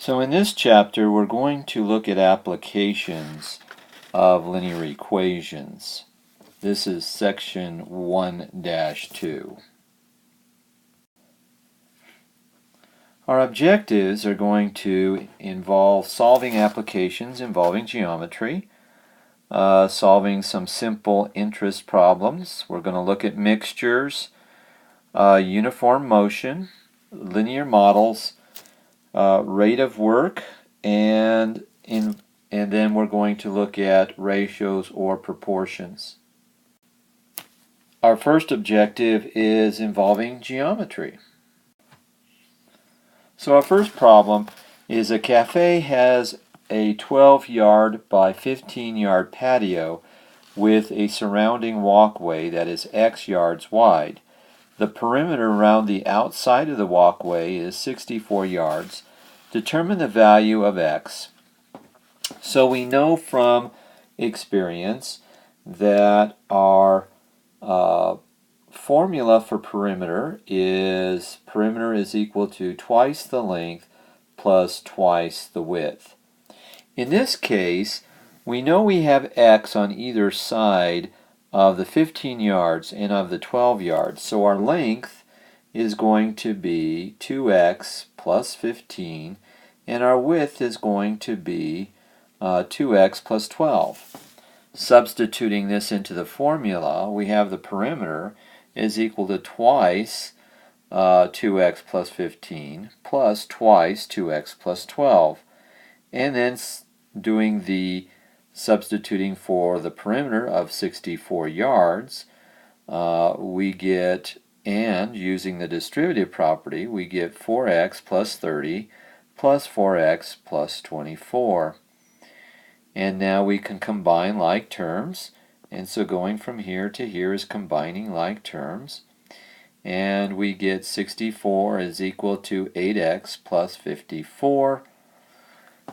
So in this chapter, we're going to look at applications of linear equations. This is section 1-2. Our objectives are going to involve solving applications involving geometry, solving some simple interest problems. We're going to look at mixtures, uniform motion, linear models, rate of work, and then we're going to look at ratios or proportions. Our first objective is involving geometry. So our first problem is a cafe has a 12-yard by 15-yard patio with a surrounding walkway that is X yards wide. The perimeter around the outside of the walkway is 64 yards. Determine the value of X. So we know from experience that our formula for perimeter is equal to twice the length plus twice the width. In this case, we know we have X on either side of the 15 yards and of the 12 yards. So our length is going to be 2x plus 15, and our width is going to be 2x plus 12. Substituting this into the formula, we have the perimeter is equal to twice 2x plus 15 plus twice 2x plus 12. And then doing the substituting for the perimeter of 64 yards, we get, and using the distributive property, we get 4x plus 30 plus 4x plus 24. And now we can combine like terms, and so going from here to here is combining like terms, and we get 64 is equal to 8x plus 54,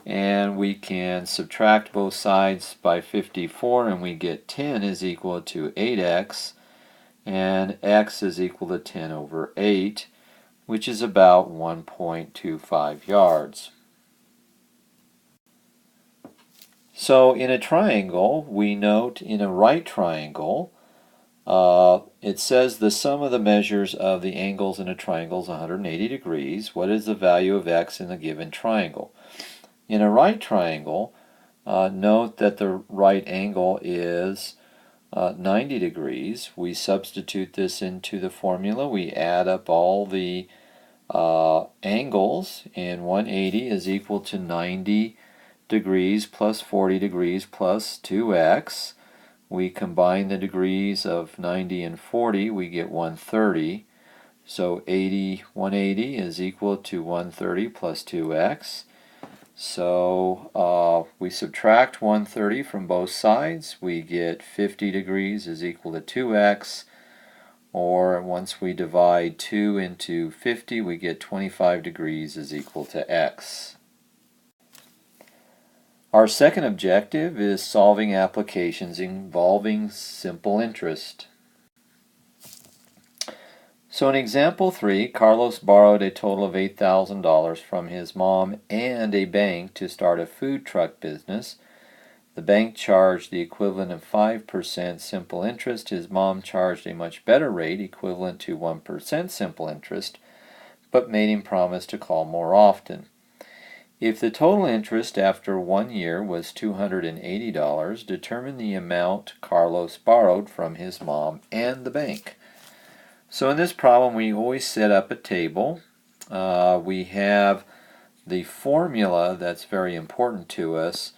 and we can subtract both sides by 54 and we get 10 is equal to 8x, and x is equal to 10 over 8, which is about 1.25 yards. So in a triangle, we note in a right triangle, it says the sum of the measures of the angles in a triangle is 180 degrees. What is the value of x in the given triangle? In a right triangle, note that the right angle is 90 degrees. We substitute this into the formula. We add up all the angles, and 180 is equal to 90 degrees plus 40 degrees plus 2x. We combine the degrees of 90 and 40, we get 130. So 180 is equal to 130 plus 2x. So we subtract 130 from both sides, we get 50 degrees is equal to 2x, or once we divide 2 into 50, we get 25 degrees is equal to x. Our second objective is solving applications involving simple interest. So in example 3, Carlos borrowed a total of $8,000 from his mom and a bank to start a food truck business. The bank charged the equivalent of 5% simple interest. His mom charged a much better rate, equivalent to 1% simple interest, but made him promise to call more often. If the total interest after 1 year was $280, determine the amount Carlos borrowed from his mom and the bank. So in this problem, we always set up a table. We have the formula that's very important to us.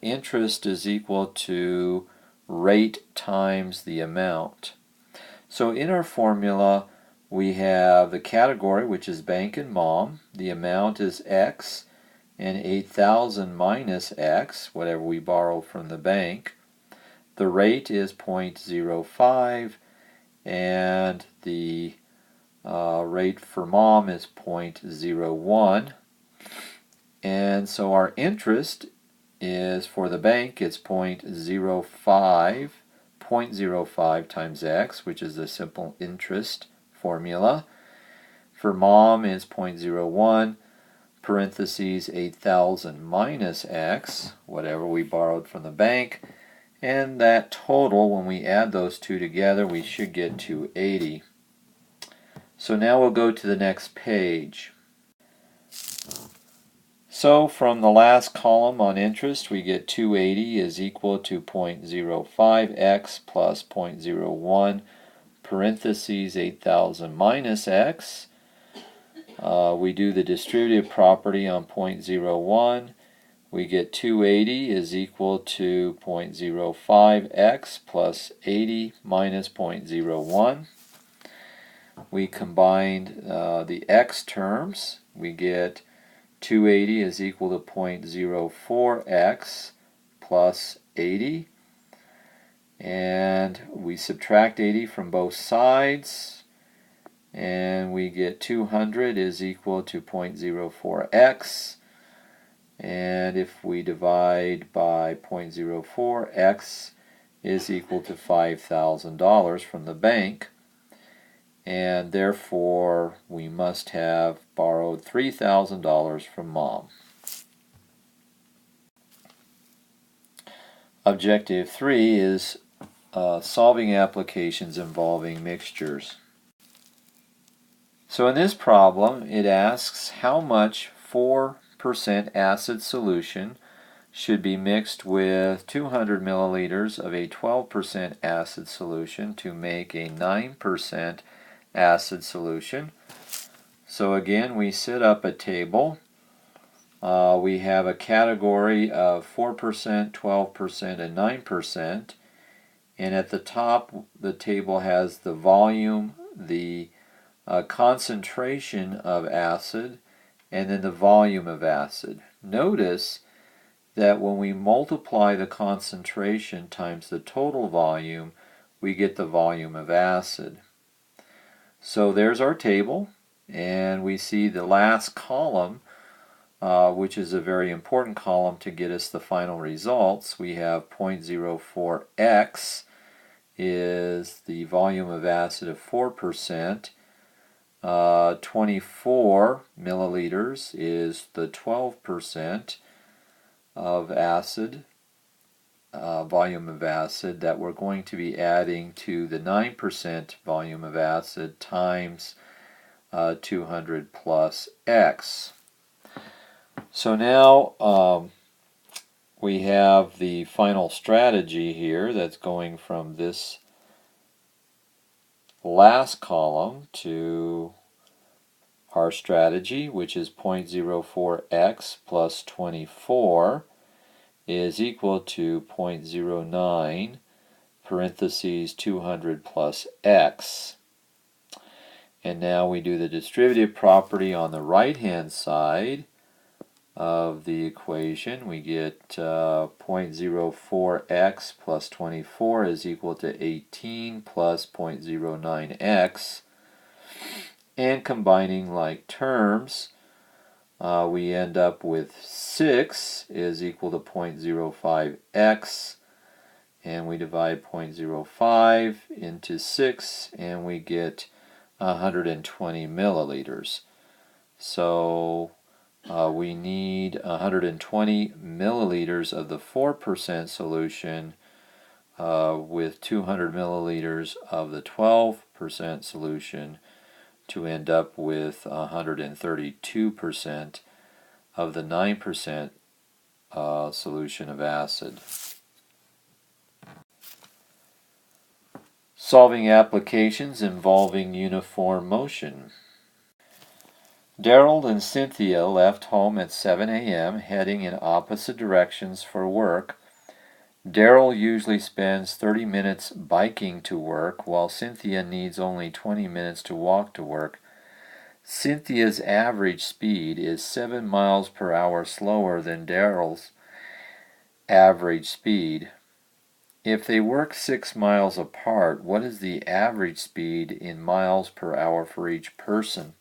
Interest is equal to rate times the amount. So in our formula, we have the category, which is bank and mom. The amount is x, and 8,000 minus x, whatever we borrow from the bank. The rate is 0.05, and the rate for mom is 0.01. And so our interest is, for the bank, it's 0.05 times x, which is the simple interest formula. For mom is 0.01. parentheses 8,000 minus x, whatever we borrowed from the bank, and that total, when we add those two together, we should get 280. So now we'll go to the next page. So from the last column on interest, we get 280 is equal to 0.05x plus 0.01 parentheses 8,000 minus x. We do the distributive property on 0.01. We get 280 is equal to 0.05x plus 80 minus 0.01. We combined the x terms. We get 280 is equal to 0.04x plus 80. And we subtract 80 from both sides. And we get 200 is equal to 0.04x. And if we divide by 0.04, x is equal to $5,000 from the bank. And therefore, we must have borrowed $3,000 from Mom. Objective 3 is solving applications involving mixtures. So in this problem, it asks how much 4% acid solution should be mixed with 200 milliliters of a 12% acid solution to make a 9% acid solution. So again, we set up a table. We have a category of 4%, 12%, and 9%. And at the top, the table has the volume, the concentration of acid, and then the volume of acid. Notice that when we multiply the concentration times the total volume, we get the volume of acid. So there's our table, and we see the last column, which is a very important column to get us the final results. We have 0.04x is the volume of acid of 4%. 24 milliliters is the 12% of acid, volume of acid that we're going to be adding to the 9% volume of acid times 200 plus x. So now we have the final strategy here that's going from this last column to our strategy, which is 0.04x plus 24 is equal to 0.09 parentheses 200 plus x. And now we do the distributive property on the right hand side of the equation. We get 0.04x plus 24 is equal to 18 plus 0.09x. And combining like terms, we end up with 6 is equal to 0.05x, and we divide 0.05 into 6, and we get 120 milliliters. So we need 120 milliliters of the 4% solution with 200 milliliters of the 12% solution to end up with 132% of the 9% solution of acid. Solving applications involving uniform motion. Daryl and Cynthia left home at 7 a.m. heading in opposite directions for work. Daryl usually spends 30 minutes biking to work, while Cynthia needs only 20 minutes to walk to work. Cynthia's average speed is 7 miles per hour slower than Daryl's average speed. If they work 6 miles apart, what is the average speed in miles per hour for each person?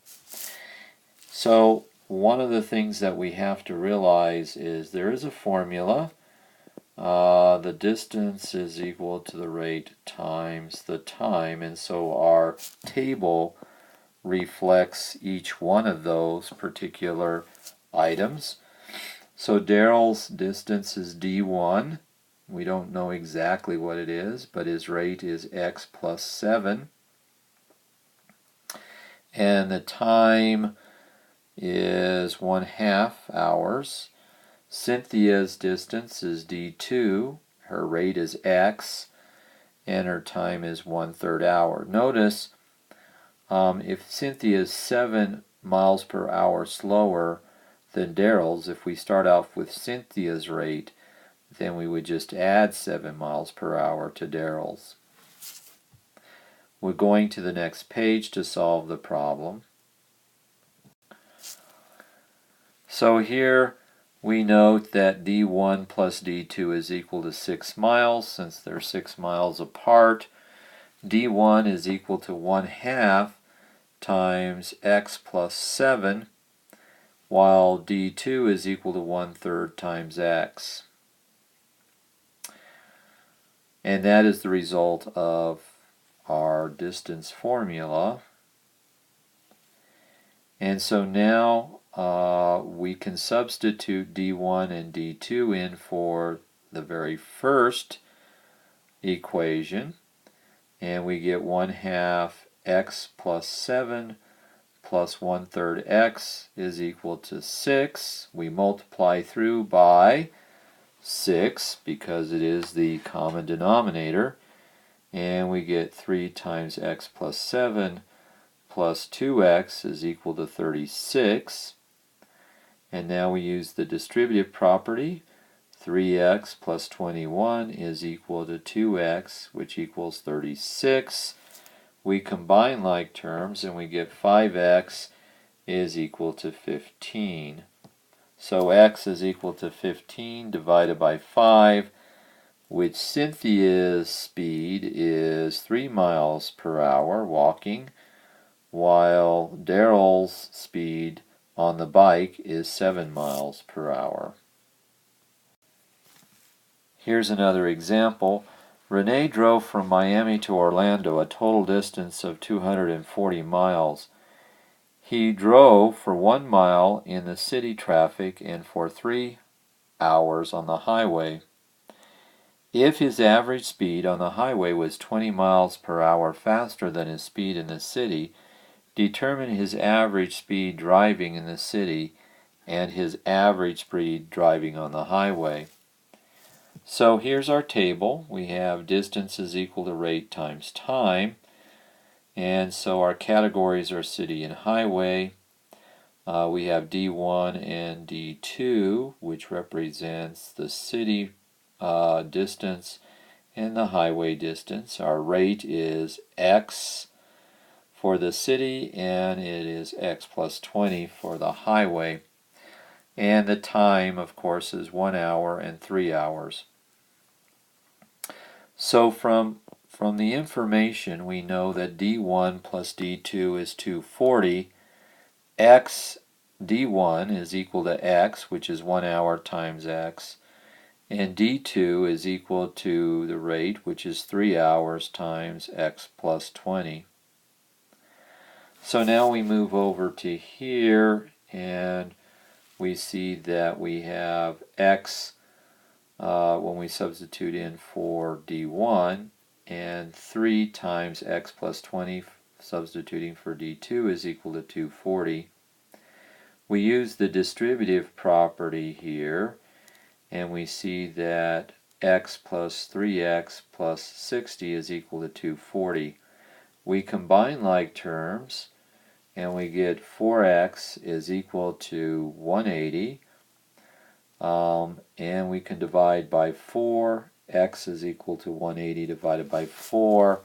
So one of the things that we have to realize is there is a formula. The distance is equal to the rate times the time, and so our table reflects each one of those particular items. So Daryl's distance is d1. We don't know exactly what it is, but his rate is x plus 7. And the time is 1/2 hours. Cynthia's distance is d2. Her rate is x, and her time is 1/3 hour. Notice if Cynthia is 7 miles per hour slower than Daryl's, if we start off with Cynthia's rate, then we would just add 7 miles per hour to Daryl's. We're going to the next page to solve the problem. So here we note that d1 plus d2 is equal to 6 miles, since they're 6 miles apart. d1 is equal to 1/2 times x plus 7, while d2 is equal to 1/3 times x. And that is the result of our distance formula. And so now we can substitute d1 and d2 in for the very first equation, and we get 1/2 x plus 7 plus 1/3 x is equal to 6. We multiply through by 6 because it is the common denominator, and we get 3 times x plus 7 plus 2x is equal to 36. And now we use the distributive property. 3x plus 21 is equal to 2x, which equals 36. We combine like terms and we get 5x is equal to 15. So x is equal to 15 divided by 5, which Cynthia's speed is 3 miles per hour walking, while Daryl's speed on the bike is 7 miles per hour. Here's another example. Renee drove from Miami to Orlando, a total distance of 240 miles. He drove for 1 mile in the city traffic and for 3 hours on the highway. If his average speed on the highway was 20 miles per hour faster than his speed in the city, determine his average speed driving in the city and his average speed driving on the highway. So here's our table. We have distance is equal to rate times time. And so our categories are city and highway. We have D1 and D2, which represents the city distance and the highway distance. Our rate is x for the city, and it is x plus 20 for the highway. And the time, of course, is 1 hour and 3 hours. So from the information, we know that D1 plus D2 is 240. X D1 is equal to x, which is 1 hour times x. And D2 is equal to the rate, which is 3 hours times x plus 20. So now we move over to here, and we see that we have x when we substitute in for D1, and 3 times x plus 20 substituting for D2 is equal to 240. We use the distributive property here, and we see that x plus 3x plus 60 is equal to 240. We combine like terms, and we get 4x is equal to 180. And we can divide by 4. X is equal to 180 divided by 4.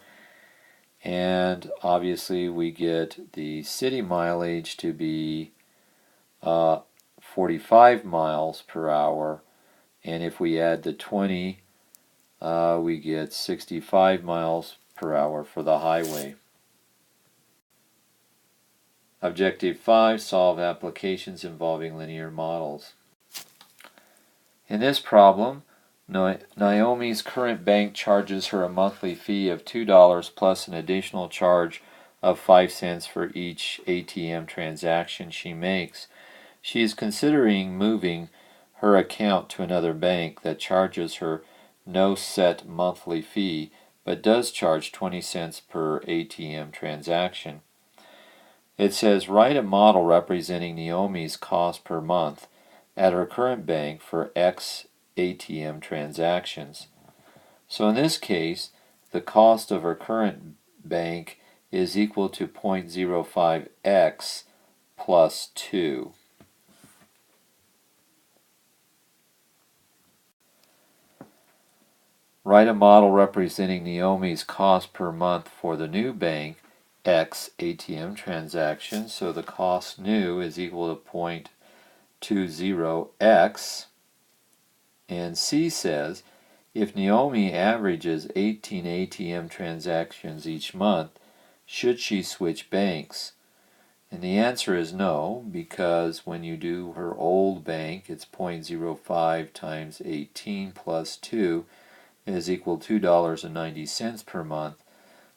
And obviously we get the city mileage to be 45 miles per hour. And if we add the 20, we get 65 miles per hour for the highway. Objective 5, solve applications involving linear models. In this problem, Naomi's current bank charges her a monthly fee of $2 plus an additional charge of 5 cents for each ATM transaction she makes. She is considering moving her account to another bank that charges her no set monthly fee, but does charge 20 cents per ATM transaction. It says, write a model representing Naomi's cost per month at her current bank for X ATM transactions. So in this case, the cost of her current bank is equal to 0.05x plus 2. Write a model representing Naomi's cost per month for the new bank X ATM transaction. So the cost new is equal to 0.20x. And C says, if Naomi averages 18 ATM transactions each month, should she switch banks? And the answer is no, because when you do her old bank, it's 0.05 times 18 plus 2 is equal to $2.90 per month,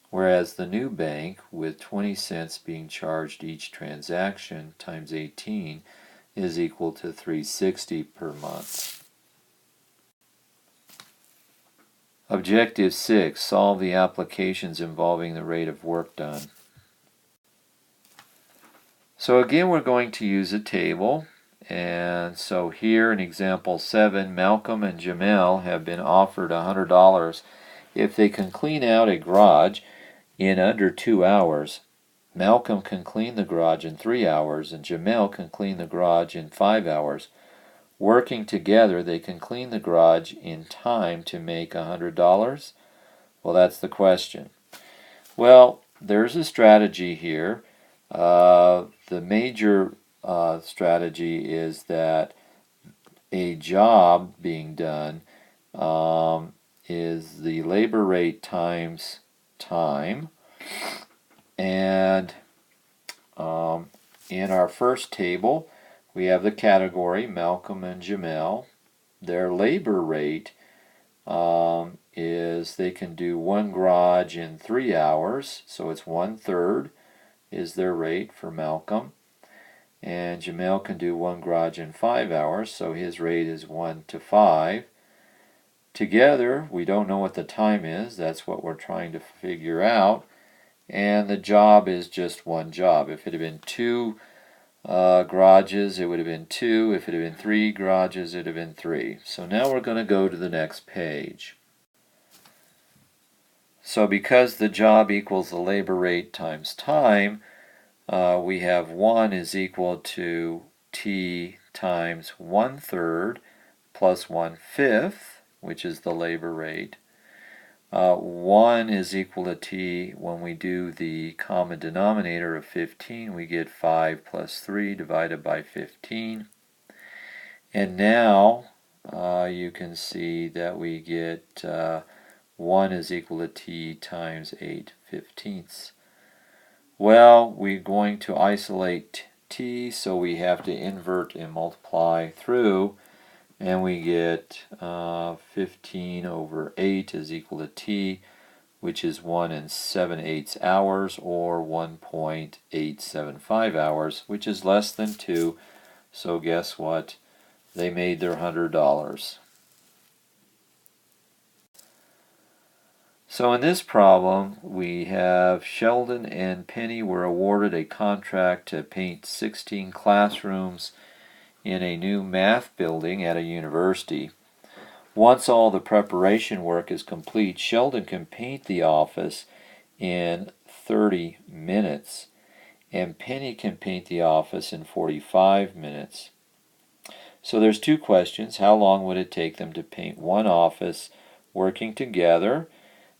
whereas the new bank, with 20 cents being charged each transaction times 18, is equal to $3.60 per month. Objective 6. Solve the applications involving the rate of work done. So again, we're going to use a table. And so here in example 7, Malcolm and Jamel have been offered $100 if they can clean out a garage in under 2 hours. Malcolm can clean the garage in 3 hours, and Jamel can clean the garage in 5 hours. Working together, they can clean the garage in time to make $100? Well, that's the question. Well, there's a strategy here. The major strategy is that a job being done is the labor rate times time. And in our first table, we have the category Malcolm and Jamel. Their labor rate is they can do one garage in 3 hours, so it's 1/3 is their rate for Malcolm. And Jamel can do one garage in 5 hours, so his rate is 1:5. Together, we don't know what the time is. That's what we're trying to figure out. And the job is just one job. If it had been 2 garages, it would have been 2. If it had been 3 garages, it would have been 3. So now we're going to go to the next page. So because the job equals the labor rate times time, we have 1 is equal to T times 1/3 plus 1/5, which is the labor rate. 1 is equal to T. When we do the common denominator of 15, we get 5 plus 3 divided by 15. And now you can see that we get 1 is equal to T times 8/15. Well, we're going to isolate T, so we have to invert and multiply through. And we get 15 over 8 is equal to T, which is 1 7/8 hours, or 1.875 hours, which is less than 2. So guess what? They made their $100. So in this problem, we have Sheldon and Penny were awarded a contract to paint 16 classrooms in a new math building at a university. Once all the preparation work is complete, Sheldon can paint the office in 30 minutes, and Penny can paint the office in 45 minutes. So there's 2 questions. How long would it take them to paint one office working together?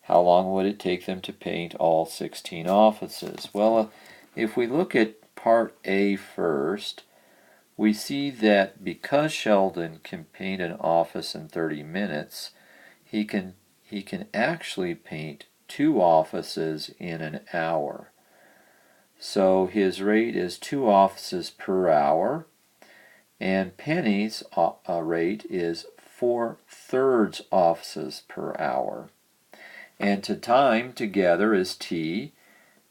How long would it take them to paint all 16 offices? Well, if we look at part A first, we see that because Sheldon can paint an office in 30 minutes, he can actually paint 2 offices in an hour. So his rate is 2 offices per hour, and Penny's rate is 4/3 offices per hour. And to time together is T,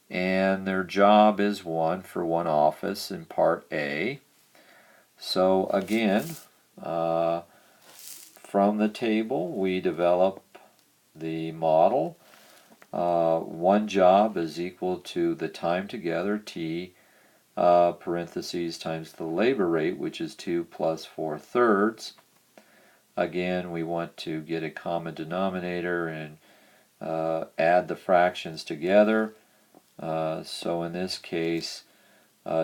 and their job is 1 for one office in part A. So again, from the table we develop the model. One job is equal to the time together, T, parentheses times the labor rate, which is 2 plus 4/3. Again, we want to get a common denominator and add the fractions together. So in this case,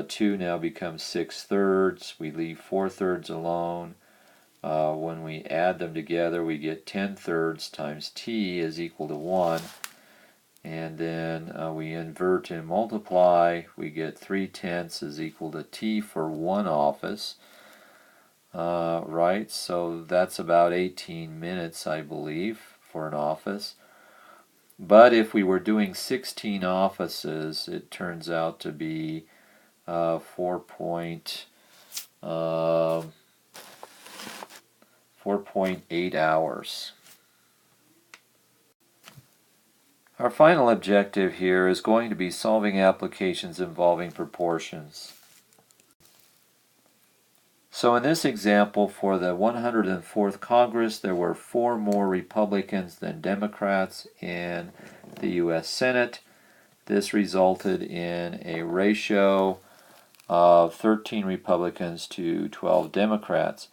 2 now becomes 6/3. We leave 4/3 alone. When we add them together, we get 10/3 times T is equal to 1. And then we invert and multiply. We get 3/10 is equal to T for one office. Right, so that's about 18 minutes, I believe, for an office. But if we were doing 16 offices, it turns out to be 4.8 hours. Our final objective here is going to be solving applications involving proportions. So in this example, for the 104th Congress, there were 4 more Republicans than Democrats in the U.S. Senate. This resulted in a ratio of 13 Republicans to 12 Democrats.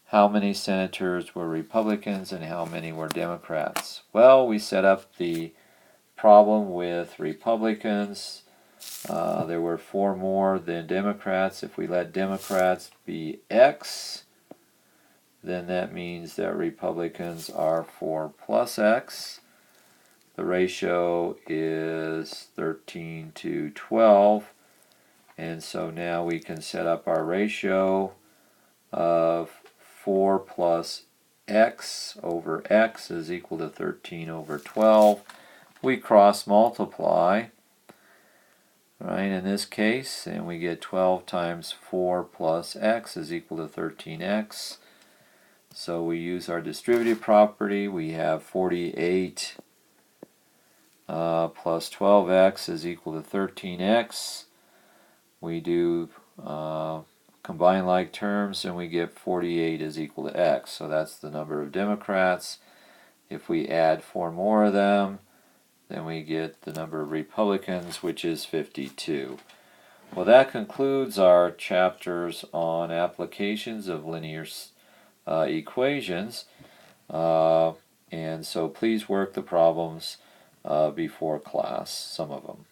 How many senators were Republicans and how many were Democrats? Well, we set up the problem with Republicans. There were 4 more than Democrats. If we let Democrats be X, then that means that Republicans are 4 plus X. The ratio is 13 to 12. And so now we can set up our ratio of 4 plus X over X is equal to 13 over 12. We cross multiply, right, in this case, and we get 12 times 4 plus X is equal to 13X. So we use our distributive property. We have 48 plus 12X is equal to 13X. We do combine like terms and we get 48 is equal to X. So that's the number of Democrats. If we add 4 more of them, then we get the number of Republicans, which is 52. Well, that concludes our chapters on applications of linear equations. And so please work the problems before class, some of them.